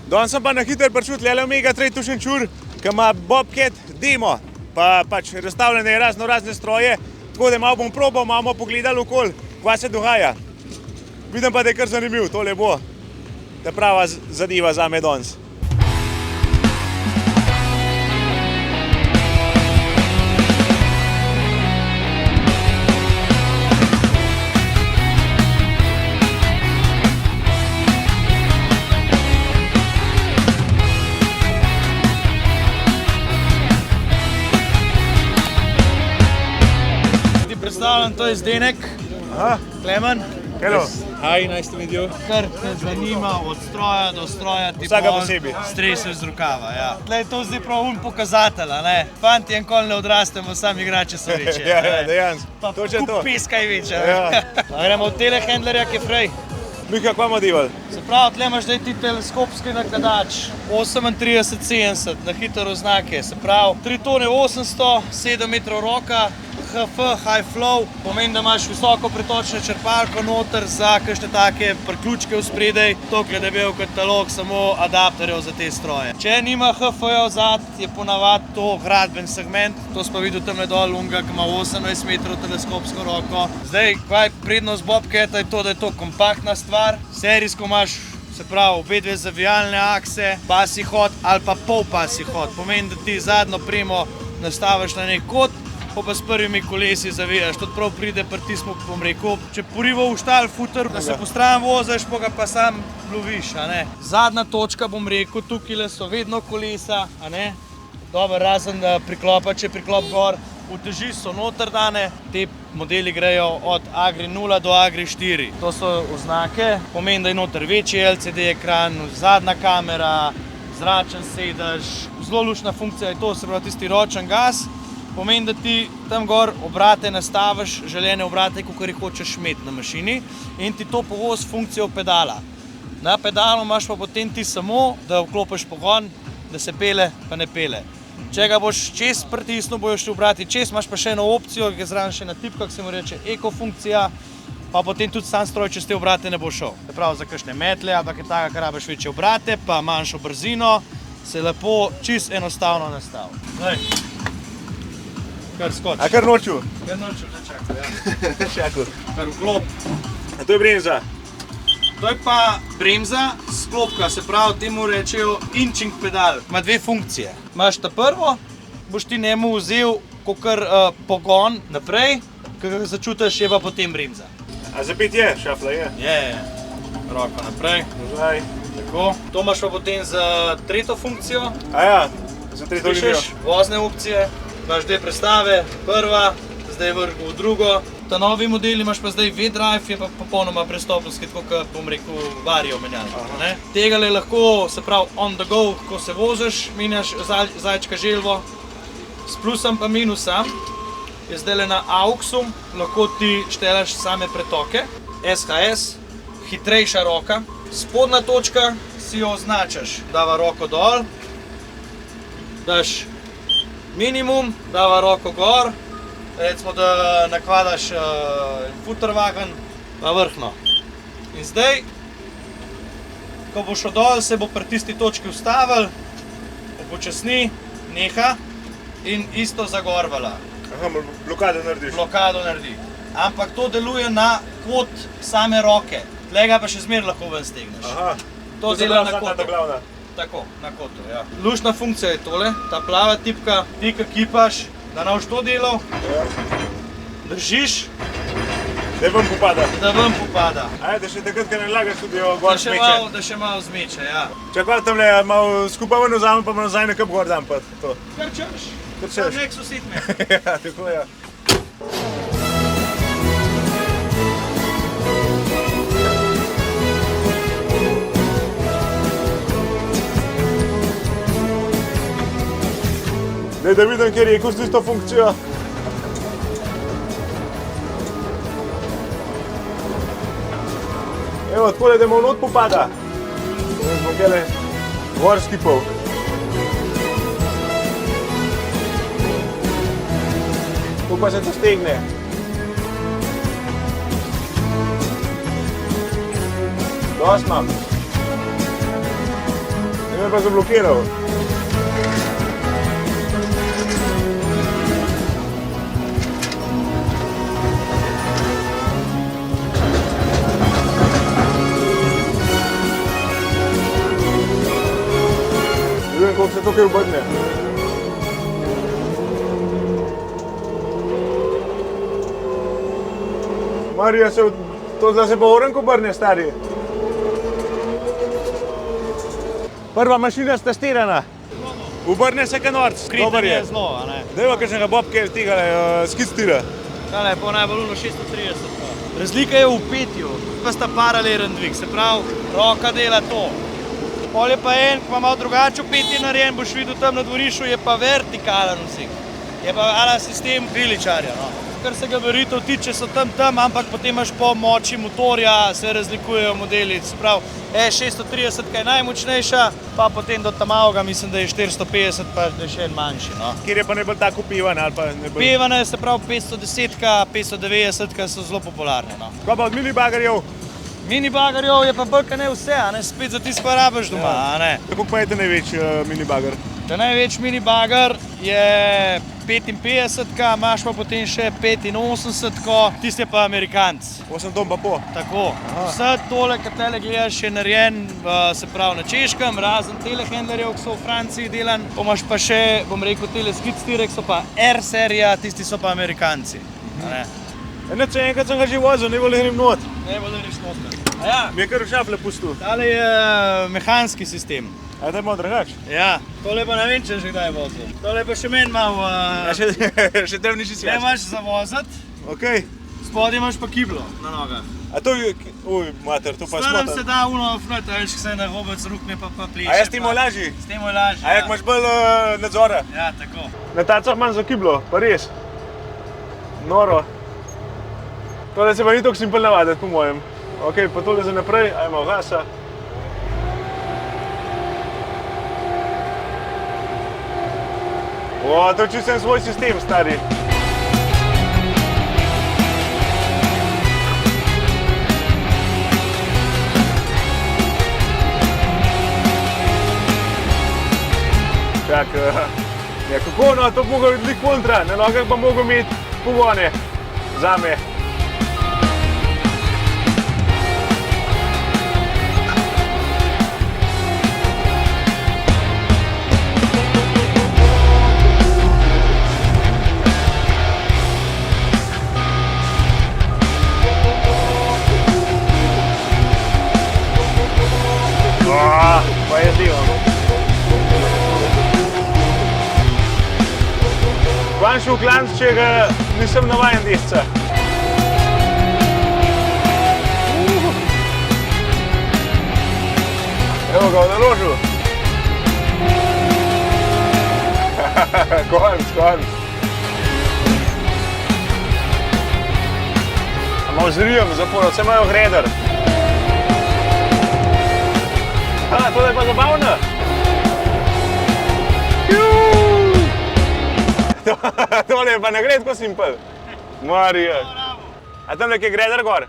Danes sem pa na hitro prišel tlele Omega 3 Šenčur, ki ima Bobcat demo, pa pač razstavljene razne stroje, tako da malo bom probal, malo pogledali okoli, kaj se dogaja. Vidim pa, da je kar zanimiv, tole bo ta prava zadeva zame danes. Predstavljam, to je Zdenek, Klemen. Hello. Hi, nice to meet you. Kar te zanima od stroja do stroja, ti Vsaka posebej. streseš z rukava. Ja. Tlej, to zdaj prav pokazatelj, ne? Fanti enkoli ne odrastemo, sami igrače so večje. Ja, dejansko. Pa Točno to. kup peska je večje. Ja. Gremo v telehandlerja, ki je frej. Mika, kaj bomo delali? Se pravi, tle imaš zdaj ti teleskopski nakladač, 38-70 na hitro oznake, se pravi 3 tone 800, 7 metrov roka, HF, high flow, pomeni, da imaš visoko pretočno črpalko noter za kakšne take priključke vspredaj, tokle debel katalog, samo adapterjev za te stroje. Če nima HF-ja vzad, je ponavadi to gradben segment, to smo videli tamle dol, unga, ki ima 18 metrov teleskopsko roko. Zdaj, kaj prednost Bobcata je to, da je to kompaktna stvar, serijsko imaš, se pravi, obe dve zavijalne akse, pasji hod ali pa pol pasji hod, pomeni, da ti zadnjo premo nastaviš na nek kot, pa s prvimi kolesi zavijaš, tudi prav pride pritismo, bom rekel, če porivo v štal, futer, da se po stran voziš, pa ga pa sam loviš, a ne. Zadnja točka, bom rekel, tukaj so vedno kolesa, a ne. Dober, razen priklopa, če priklop gor, uteži so noter dane, te modeli grejo od Agri 0 do Agri 4. To so oznake, pomeni, da je noter večji LCD ekran, zadnja kamera, zračen sedež, zelo luštna funkcija je to, se pravi tisti ročen gas. Pomeni, da ti tam gor obrate nastaviš, želene obrate, kakor jih hočeš imeti na mašini in ti to povozi funkcijo pedala. Na pedalu imaš pa potem ti samo, da vklopiš pogon, da se pele, pa ne pele. Če ga boš čez pritisnil, bojo šli obrati čez, imaš pa še eno opcijo, ki je zraven še na tipkah, se mu reče eko funkcija, pa potem tudi sam stroj čez te obrate ne bo šel. Se pravi, za kakšne metle, ampak je taka, kar rabiš večje obrate, pa manjšo brzino, se lepo čist enostavno nastavi. Kar skoč. A kar noču? Kar noču, ne čakal, ja. Čakal. Kar vklop. A to je bremza? To je pa bremza, sklopka, se pravi, temu rečejo inching pedal. Ima dve funkcije. Imaš ta prvo, boš ti njemu vzel kakor pogon naprej, ko ga začutiš, je pa potem bremza. A zapet je, šafla je? Je. Roko naprej. Zdaj. Tako. To imaš pa potem za tretjo funkcijo. A ja, za tretjo linijo. Pišeš vozne opcije. Imaš dve prestave, prva, zdaj vrhu v drugo. Ta novi model imaš pa zdaj V-Drive, je pa popolnoma prestopenski, tako kot bom rekel vario menjalnik. Tega le lahko, se pravi on the go, ko se voziš, menjaš zajčka želvo. S plusom pa minusom je zdaj le na AUX-u, lahko ti štelaš same pretoke. SHS, hitrejša roka. Spodnja točka si jo označaš, dava roko dol, daš minimum, dava roko gor, recimo da nakvadaš futerwagen na vrhno. In zdaj, ko bo šel dol, se bo pri tisti točki ustavil, upočasni, neha in isto zagorvala. Aha, blokado narediš. Blokado naredi. Ampak to deluje na kot same roke, tlega pa še zmer lahko ven stegneš. Aha, To dela na kotu. kotu. Tako, na kotu, ja. Luštna funkcija je tole, ta plava tipka, ti ko kipaš, da ne boš to delal, držiš, Da ven popada. da ven popada. Ajde, da še takrat, ko ne lagaš tudi gor smeče. Da še malo zmeče, ja. Čakaj, tamle malo skupaj ven vzamem, pa nazaj na kup gor dam pa to. Kar češ, Kar sam češ. nek sosid me. Ja, tako ja. Daj, da vidim, kjer je izkoristil to funkcijo. Evo, takole, da malo not popada. Zdaj smo kele gorski pol. Tu pa se to stegne. Dost imam. Me pa zablokiral. Ne vem, koliko se tukaj obrne. Marija, to zdaj se pa orenko obrne, stari. Prva mašina stestirana. Obrne se kaj norc. Skriten je zelo, a ne. Dajva kakšnega bobke tega skid tira. Tale je po najbolj 630. Razlika je v petju, pa sta paralelen dvig, se pravi, roka dela to. Pol je pa en, ki ima malo drugače v petje narejen, boš videl tam na dvorišču, je pa vertikalen vseg. Je pa ala sistem griličarja, no. Kar se gabaritov tiče, so tam, ampak potem imaš po moči motorja, se razlikujejo modeli. Se pravi, E630 je najmočnejša, pa potem do tamavga mislim, da je 450, pa da je še en manjši, no. Kjer je pa najbolj tako pivan ali pa najbolj... Pivane, se pravi 510-ka, 590-ka so zelo popularne, no. Kaj pa od minibagerjev? Minibagerjev je pa bolj kaj ne vse, a ne, spet za tisto pa rabiš doma, a ne. Kako pa je ta največji minibager? Ta največji minibager je 55-ka, imaš pa potem še 85-ko, tisti je pa Amerikanc. 8 ton pa po. Tako. Vse tole, kar tele gledaš, je narejen, se pravi, na Češkem, razen telehandlerjev, ki so v Franciji delan. Pa imaš pa še, bom rekel, tele skid-stire, ki so pa R-serija, tisti so pa Amerikanci. Če enkrat sem ga že vozil, ne bolj grem not. Ne bolj greš not. Ja, Mi je kar v šafle pustil. tale je mehanski sistem. A je malo drugač? Ja, tole pa ne vem, če že kdaj je vozil. Tole pa še meni malo... Še tem nisi Ne svet. imaš za voziti, Okej. spodaj imaš pa kiblo na nogah. A to je... Uj, mater, to pa je Stanem se smotan. da uno fnut, a veš, ki se na robec rukne pa pleše. A jaz ti mu lažji? S tem je lažje, A jak imaš bolj nadzora? Ja, tako. Na tacah manj za kiblo, pa res. Noro. Tole se pa ni toliko simpel navaditi, po mojem. Okej, pa tole za naprej, ajmo gasa. O, to je čisto svoj sistem, stari. Čak, ja, kako no, to bi mogel biti kontra, na nogah pa mogel imeti pogone zame. Pa je zivo. Vam šel v klanc, če ga nisem navajen desca. Evo ga, naložil. Konc. Malo zrijem zaporno, vse imajo greder. Tole je pa zabavno. Tole je pa nagrad, ko simpel. Marija. A tam nekaj greder gor? Ja.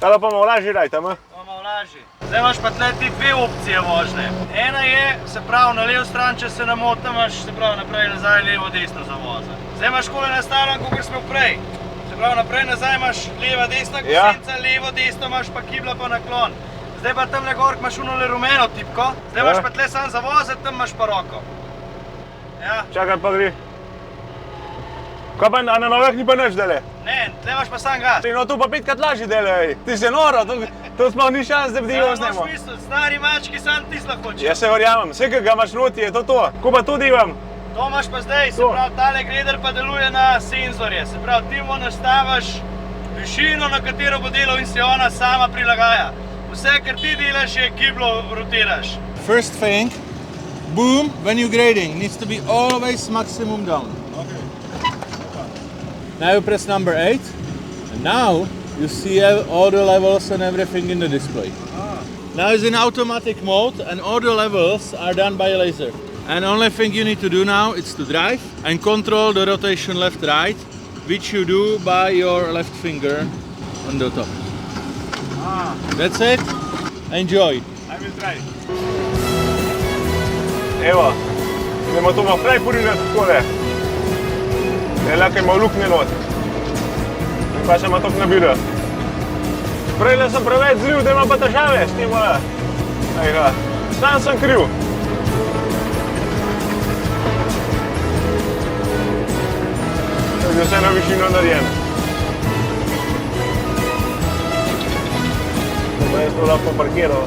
Tale pa malo lažje raj tam, To malo lažje. Zdaj imaš pa tle ti dve opcije vožnje. Ena je, se pravi, na levo stran, če se namotam, imaš, se pravi, naprej, nazaj, levo, desno za voza. Zdaj imaš kole nastavljeno, kakor smo prej. Se pravi, naprej, nazaj imaš leva, desna kosenca, levo, desno imaš pa kibla pa naklon. Zdaj pa tamle gor, imaš unole rumeno tipko, zdaj imaš pa tle sam za voziti, tam imaš pa roko. Ja. Čakaj pa gre. Kaj pa na nogah ni pa nič dele? Ne, tle imaš pa sam gas. No to pa petkrat lažje dele, ej. Ti si noro, to smo ni šans, da bi Ja, snemo. moš misliti, stari mački, sam ti hoče. Jaz se verjamem, vse, ki ga imaš noti, je to. Ko pa to devam? To imaš pa zdaj, se To. pravi, tale greder pa deluje na senzorje. Se pravi, ti mu nastaviš višino, na katero bo delal in se ona sama prilagaja. Vse, kar ti delaš, je kiblo rotiraš. First thing, boom, when you're grading, needs to be always maximum down. Okay. Now you press number 8, and now you see all the levels and everything in the display. Now it's in automatic mode, and all the levels are done by a laser. And only thing you need to do now is to drive and control the rotation left-right, which you do by your left finger on the top. That's it. Enjoy. I will try. Evo, idemo to malo prej porinati takole. Lahko ima luknje not. Pa se ima tok nabira. Prejle sem preveč zlil, da ima pa težave s tem. Sam sem kriv. To je vse na višino narejen. Da pa jaz to lahko parkiral.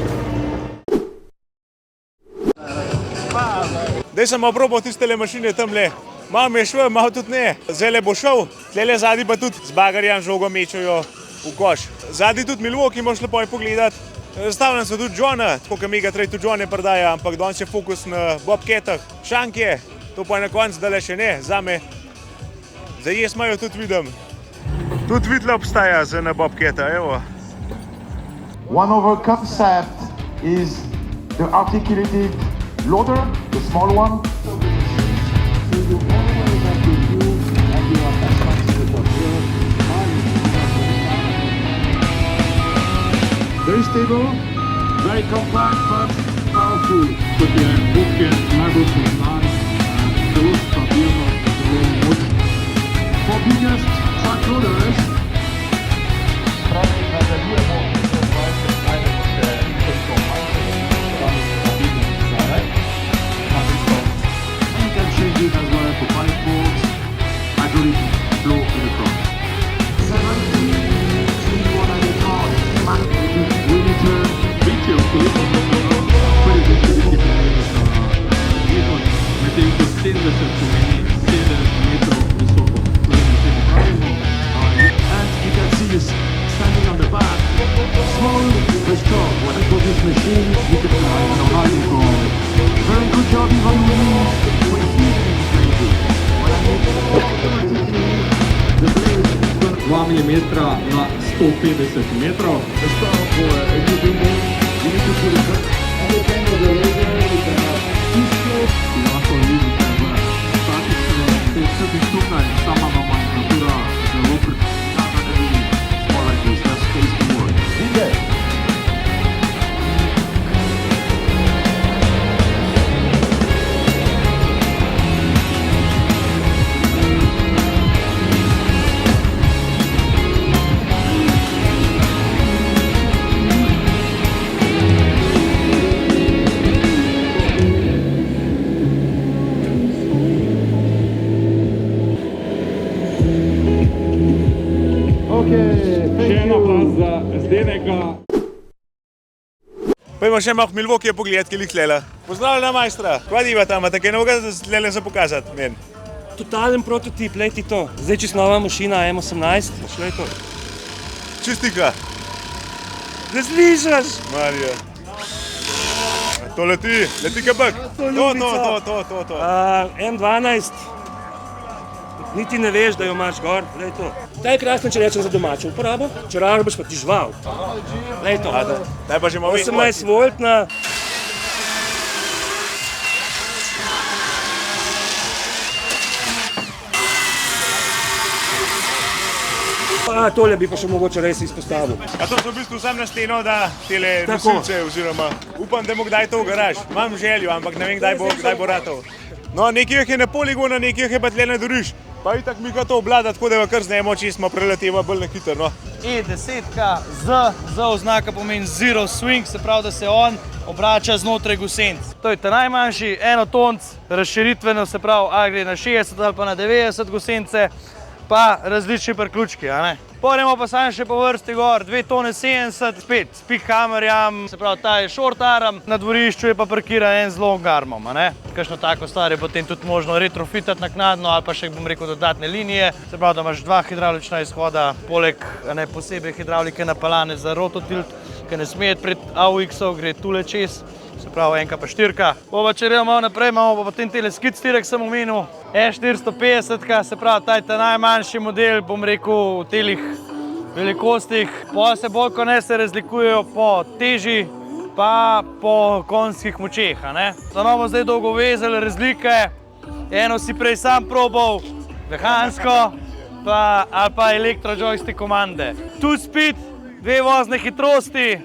Zdaj sem malo probal tistele mašine tamle. Malo mi je šel, malo tudi ne. Zdajle bo šel, tlele zadnji pa tudi z bagarjem žogo mečajo v koš. Zadnji tudi Milwaukee moraš lepo pogledati. Zastavljam se tudi Johna, tako kot Megatrade tudi John je prodaja, ampak danes je fokus na bobcatah. Šanke, to pa je na koncu, zdajle še ne, zame. Zdaj jaz imajo tudi vidim. Tudi vidla obstaja na bobcata, evo. One of our concept is the articulated loader, the small one. Very stable, very compact, but powerful. Kot je Bobcat najbolj poznan, zelo stabilno, zelo močno. For biggest truck loaders, you can change it as well for 5 volts, hydraulic flow in the front. 70, 3, 1 Večje okoliko prvi desetki metrov, medtem ko 70 pomeni 7 metrov visoko. and you can see this standing on the back. Small but strong. When I got this machine, you can how you go. Very good job even when the heating is very good. When I the blade is going 2 mm na 150 metrov. to start for a new building. You need to put it on the end of the laser. You can have two strokes. Lahko vidite v statične tudi tukaj sama nomenklatura zelo Not gonna be more like this. That's space to work. In there. Še ena faza zdenega. Pojdimo še malo Milwaukee pogledati, ki jih tlele. Pozdravljena majstra, kva diva tam, tako je novega tlele za pokazati meni. Totalen prototip, lej ti to. Zdaj čist nova mašina M18, šlej to. Čistika. Da zližaš! Marija. To leti kabak. To. M12, niti ne veš, da jo imaš gor, lej to. Ta je krasna, če rečem za domačo uporabo, če rabiš pa ti žival. Lej to. Daj pa že malo 18 voltna. Tole bi pa še mogoče res izpostavil. A to so v bistvu sam na steno, da tele Tako. nosilce oziroma upam, da bo kdaj to v garaž. Imam željo, ampak ne vem, kdaj bo ratov. No, nekaj jih je na poligonu, nekaj jih je pa tle na doriš. Pa itak mi ga to oblada, tako da jo kar znemo, če smo preleteva bolj na hitro, no. E10 z oznaka pomeni zero swing, se pravi, da se on obrača znotraj gusenc. To je ta najmanjši enotonc, razširitveno, se pravi, a gre na 60 ali pa na 90 gusence, pa različni priključki, a ne. Poremo pa sam še po vrsti gor, 2 tone 70, spet s peak hammerjem, se pravi, ta je short arm, na dvorišču je pa parkiran en z long armom, a ne. Kakšno tako stvar je potem tudi možno retrofitati naknadno ali pa še, bom rekel, dodatne linije. Se pravi, da imaš 2 hidravlična izhoda, poleg posebej hidravlike napeljane za rototilt, ki ne sme pred AUX-ov, gre tule čez. Se pravi, enka pa štirka. Če gremo malo naprej, imamo pa potem tele skid steerek, sem omenil, E450, se pravi, ta je ta najmanjši model, bom rekel, v telih velikostih. Pa se bolj kot ne se razlikujejo po teži, pa po konjskih močeh, a ne. Za bomo zdaj dolgo vezali razlike, eno si prej sam probal, mehansko, ali pa elektro joystick komande. Two speed, 2 vozne hitrosti,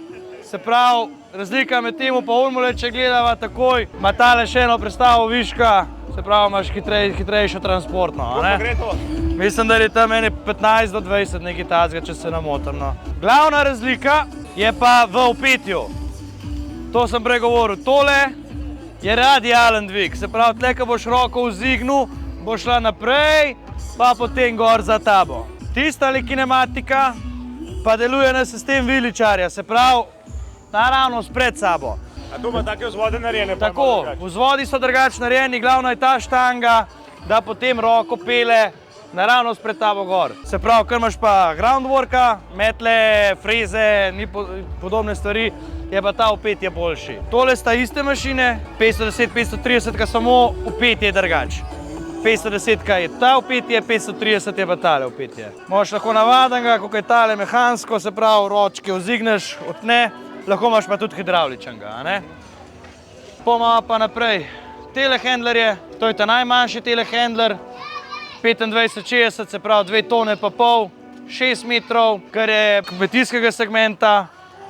se pravi, Razlika med tem pa Ulmole, če gledava takoj, ima tale še eno prestavo viška, se pravi, imaš hitrejšo transportno. Pa gre to. Mislim, da je tam ene 15 do 20 nekaj tazga, če se ne motim. No. Glavna razlika je pa v opetju. To sem prej govoril. Tole je radialen dvig, se pravi, tle, ko boš roko vzignil, boš šla naprej, pa potem gor za tabo. Tista kinematika pa deluje na sistem viličarja, se pravi, naravnost pred sabo. A tu ima take vzvode narejene? Tako, vzvodi so drugače narejeni, glavno je ta štanga, da potem roko pele naravnost pred tabo gor. Se pravi, ker imaš pa groundworka, metle, freze, podobne stvari, je pa ta opetje boljši. Tole sta iste mašine, 510, 530, samo opetje je drugače. 510 je ta opetje, 530 je pa tale opetje. Moš lahko navadenega, kako je tale mehansko, se pravi, ročke vzigneš, otne, lahko imaš pa tudi hidravličnega. Pomava pa naprej telehandlerje, to je ta najmanjši telehandler, 25-60, se pravi 2 tone pa pol, 6 metrov, kar je kmetijskega segmenta,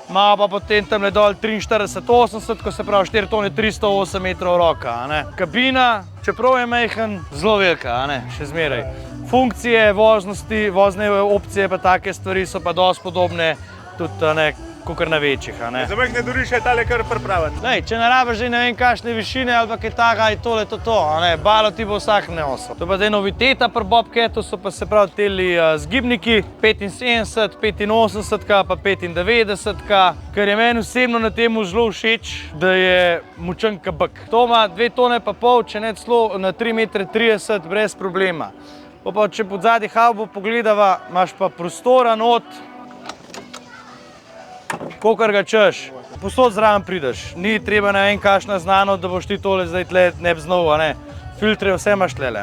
ima pa potem tamle dol 43-80, ko se pravi 4 tone 308 metrov roka. Kabina, čeprav je majhen, zelo velika, še zmeraj. Funkcije, voznosti, vozne opcije pa take stvari so pa dosti podobne tudi kakor na večjih. Za majhne duriš je tale kar pripraviti. Če ne rabiš zdaj ne vem kakšne višine ali pa kaj taka, je tole to. Balo ti bo vsak nosil. To pa zdaj noviteta pri Bobcatu so pa se pravi teli zgibniki, 75, 85, pa 95, ker je meni osebno na temu zelo všeč, da je močen kabak. To ima 2 tone pa pol, če ne celo na 3,30 m brez problema. Pa če pod zadnji havbo pogledava, imaš pa prostora not, kakor ga češ, posod zraven prideš. Ni treba ne vem kakšna znanost, da boš ti tole zdaj tle ne bi znal, filtre vse imaš tlele.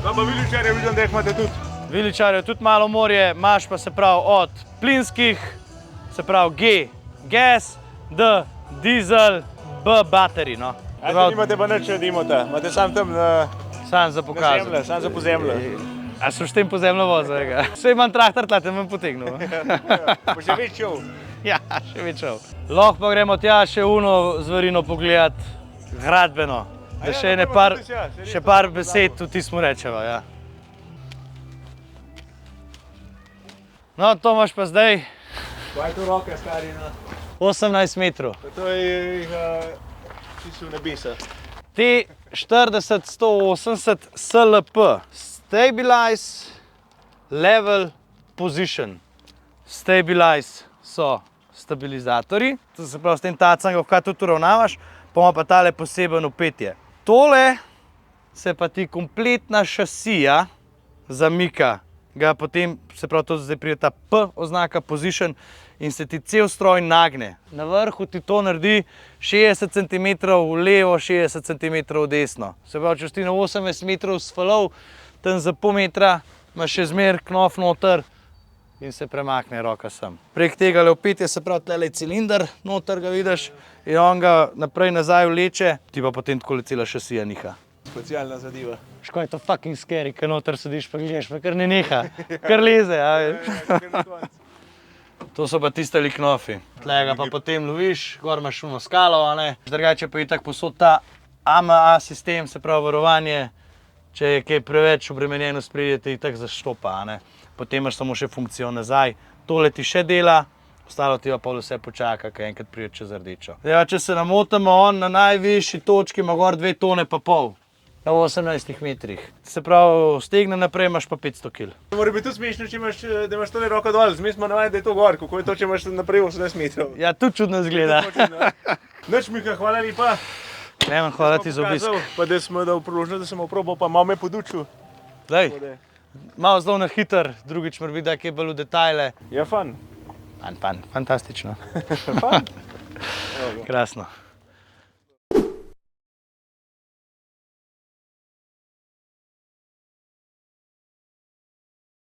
Pa viličarje vidim, da jih imate tudi. Viličarje tudi malo morje, imaš pa se pravi od plinskih, se pravi G, gas, D, dizel, B, bateri. Nimate pa nič dimota, imate sam tam Sam za pokazati. Sam za pozemlje. A so s tem pozemljo vozil? Vse imam traktor, tle te bom potegnil. Pa še več šel. Ja, še več šel. Lahko pa gremo tja še uno zverino pogledat, gradbeno. Da še par besed tudi smo rečeva, ja. No, to imaš pa zdaj. Kaj je to roka, stari? 18 metrov. To je čisto nebesa. T40-180 SLP. Stabilize, level, position. Stabilize so stabilizatorji, to se pravi s tem tacam, kaj tudi uravnavaš, pa ima pa tale poseben opetje. Tole se pa ti kompletna šasija zamika, ga potem, se pravi to zdaj pride ta P oznaka position in se ti cel stroj nagne. Na vrhu ti to naredi 60 cm v levo, 60 cm v desno. Se pravi, če si na 18 metrov sfalov, tam za pol metra imaš še zmer knof noter in se premakne roka sem. Prek tega opetje se pravi tele cilinder, noter ga vidiš in on ga naprej nazaj vleče, ti pa potem takole cela šasija niha. Specialna zadeva. Ško je to fucking scary, ker noter sediš pa gledaš, pa kar ne neha, kar leze. To so pa tiste knofi. Tle ga pa potem loviš, gor imaš uno skalo, drugače pa je tako posod ta AMA sistem, se pravi varovanje. Če je kaj preveč obremenjeno spredje, te itak zaštopa. Potem imaš samo še funkcijo nazaj. Tole ti še dela, ostalo ti pa vse počaka, kaj enkrat pride čez rdečo. Če se namotamo, on na najvišji točki ima gor 2 tone pa pol. Na 18 metrih. Se pravi, stegne naprej imaš pa 500 kg. Mora biti tudi smešno, da imaš tole roko dol. Zmes smo navajeni, da je to gor. Kako je to, če imaš naprej 18 metrov? Ja, tudi čudno izgleda. Nič, Miha, hvala lepa. Klemen, hvala ti za obisk. Pa da smo dal priložnost, da sem oprobal, pa malo me podučil. Daj, malo zelo na hiter, drugič mora biti, da je bolj v detajle. Ja, fan. Fantastično. Fan. Krasno.